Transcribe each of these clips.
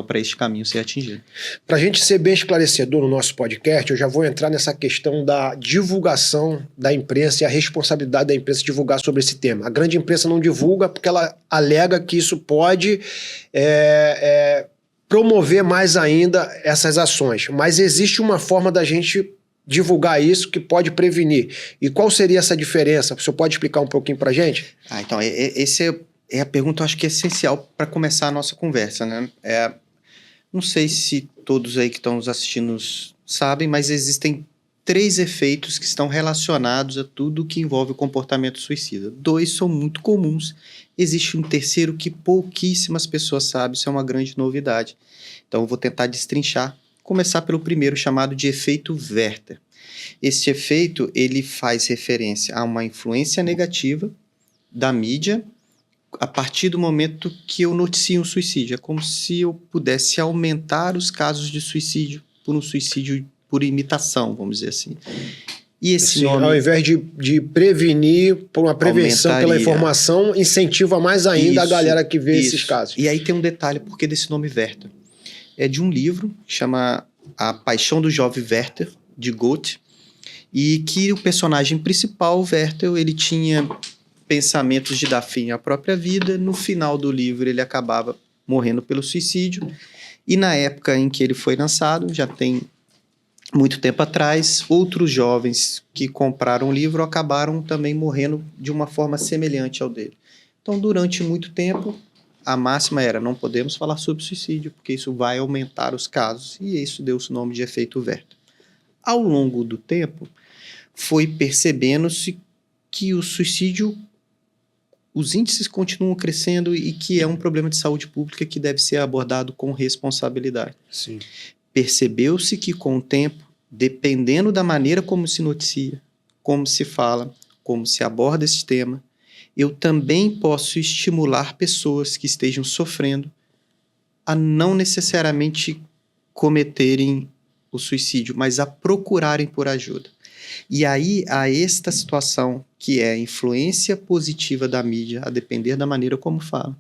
para este caminho ser atingido. Para a gente ser bem esclarecedor no nosso podcast, eu já vou entrar nessa questão da divulgação da imprensa e a responsabilidade da imprensa divulgar sobre esse tema. A grande imprensa não divulga porque ela alega que isso pode promover mais ainda essas ações. Mas existe uma forma da gente divulgar isso que pode prevenir. E qual seria essa diferença? O senhor pode explicar um pouquinho para a gente? Então, esse é a pergunta, eu acho que é essencial para começar a nossa conversa, né? Não sei se todos aí que estão nos assistindo sabem, mas existem 3 efeitos que estão relacionados a tudo que envolve o comportamento suicida. 2 são muito comuns. Existe um terceiro que pouquíssimas pessoas sabem, isso é uma grande novidade. Então, eu vou tentar destrinchar. Começar pelo primeiro, chamado de efeito Werther. Esse efeito, ele faz referência a uma influência negativa da mídia a partir do momento que eu noticio um suicídio. É como se eu pudesse aumentar os casos de suicídio por um suicídio por imitação, vamos dizer assim. E esse nome, ao invés de prevenir por uma prevenção pela informação, incentiva mais ainda a galera que vê esses casos. E aí tem um detalhe, por que desse nome Werther? É de um livro que chama A Paixão do Jovem Werther, de Goethe, e que o personagem principal, Werther, ele tinha pensamentos de dar fim à própria vida. No final do livro, ele acabava morrendo pelo suicídio. E na época em que ele foi lançado, já tem muito tempo atrás, outros jovens que compraram o livro acabaram também morrendo de uma forma semelhante ao dele. Então, durante muito tempo, a máxima era: não podemos falar sobre suicídio, porque isso vai aumentar os casos. E isso deu-se o nome de efeito Werther. Ao longo do tempo, foi percebendo-se que o suicídio, os índices continuam crescendo e que é um problema de saúde pública que deve ser abordado com responsabilidade. Sim. Percebeu-se que, com o tempo, dependendo da maneira como se noticia, como se fala, como se aborda esse tema, eu também posso estimular pessoas que estejam sofrendo a não necessariamente cometerem o suicídio, mas a procurarem por ajuda. E aí, a esta situação, que é a influência positiva da mídia, a depender da maneira como fala,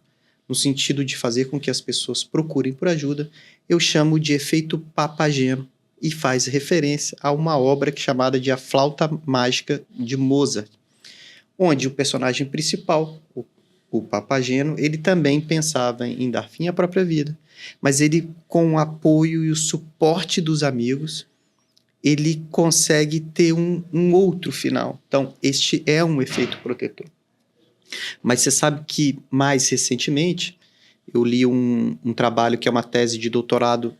no sentido de fazer com que as pessoas procurem por ajuda, eu chamo de efeito Papageno, e faz referência a uma obra chamada de A Flauta Mágica, de Mozart, onde o personagem principal, o Papageno, ele também pensava em dar fim à própria vida, mas ele, com o apoio e o suporte dos amigos, ele consegue ter um outro final. Então, este é um efeito protetor. Mas você sabe que, mais recentemente, eu li um trabalho que é uma tese de doutorado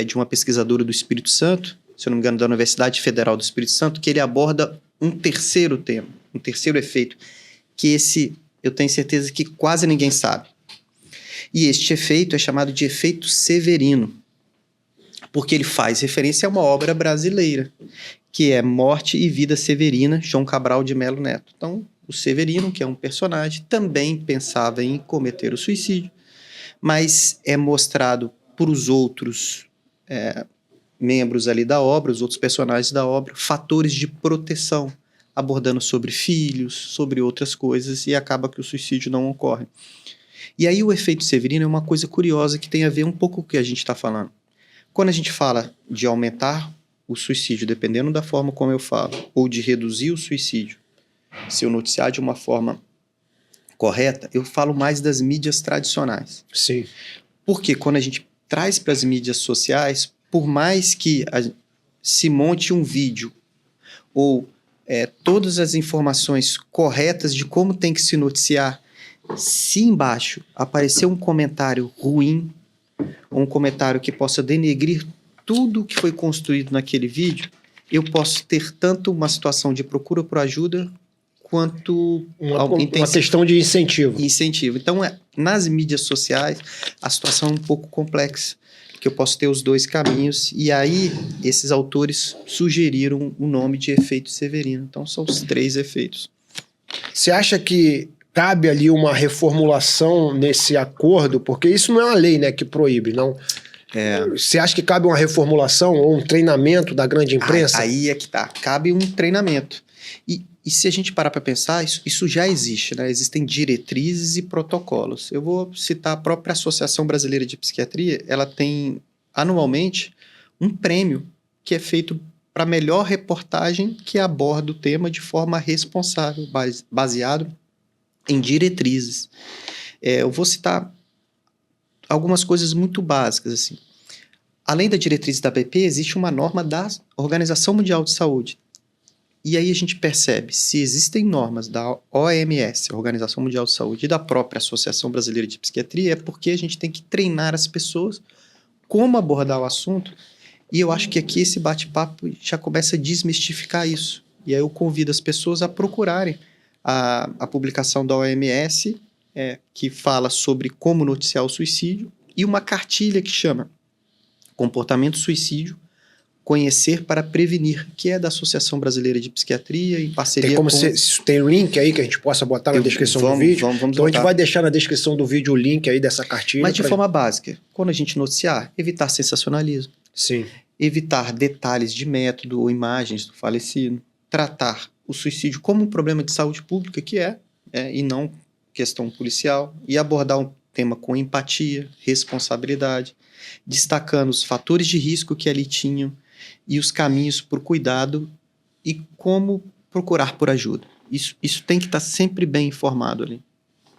de uma pesquisadora do Espírito Santo, se eu não me engano, da Universidade Federal do Espírito Santo, que ele aborda um terceiro tema, um terceiro efeito, que esse eu tenho certeza que quase ninguém sabe. E este efeito é chamado de efeito Severino, porque ele faz referência a uma obra brasileira, que é Morte e Vida Severina, João Cabral de Melo Neto. Então, o Severino, que é um personagem, também pensava em cometer o suicídio, mas é mostrado por os outros membros ali da obra, os outros personagens da obra, fatores de proteção, abordando sobre filhos, sobre outras coisas, e acaba que o suicídio não ocorre. E aí o efeito Severino é uma coisa curiosa que tem a ver um pouco com o que a gente está falando. Quando a gente fala de aumentar o suicídio, dependendo da forma como eu falo, ou de reduzir o suicídio, se eu noticiar de uma forma correta, eu falo mais das mídias tradicionais. Sim. Porque quando a gente traz para as mídias sociais, por mais que se monte um vídeo ou todas as informações corretas de como tem que se noticiar, se embaixo aparecer um comentário ruim, ou um comentário que possa denegrir tudo que foi construído naquele vídeo, eu posso ter tanto uma situação de procura por ajuda, quanto uma questão de incentivo. Então, nas mídias sociais, a situação é um pouco complexa, porque eu posso ter os dois caminhos, e aí esses autores sugeriram o nome de efeito Severino. Então, são os 3 efeitos. Você acha que cabe ali uma reformulação nesse acordo? Porque isso não é uma lei, né, que proíbe, não. Você acha que cabe uma reformulação ou um treinamento da grande imprensa? Aí é que tá. Cabe um treinamento. E se a gente parar para pensar, isso já existe, né? Existem diretrizes e protocolos. Eu vou citar a própria Associação Brasileira de Psiquiatria, ela tem anualmente um prêmio que é feito para melhor reportagem que aborda o tema de forma responsável, baseado em diretrizes. Eu vou citar algumas coisas muito básicas, assim. Além da diretriz da BP, existe uma norma da Organização Mundial de Saúde. E aí a gente percebe, se existem normas da OMS, Organização Mundial de Saúde, e da própria Associação Brasileira de Psiquiatria, é porque a gente tem que treinar as pessoas como abordar o assunto. E eu acho que aqui esse bate-papo já começa a desmistificar isso. E aí eu convido as pessoas a procurarem a publicação da OMS, que fala sobre como noticiar o suicídio, e uma cartilha que chama Comportamento Suicídio, Conhecer para Prevenir, que é da Associação Brasileira de Psiquiatria, em parceria com... Tem link aí que a gente possa botar na descrição do vídeo? Vamos então botar. A gente vai deixar na descrição do vídeo o link aí dessa cartilha. Mas de forma básica, quando a gente noticiar, evitar sensacionalismo. Sim. Evitar detalhes de método ou imagens do falecido. Tratar o suicídio como um problema de saúde pública, que e não questão policial. E abordar um tema com empatia, responsabilidade, destacando os fatores de risco que ali tinham e os caminhos por cuidado e como procurar por ajuda. Isso tem que estar sempre bem informado ali.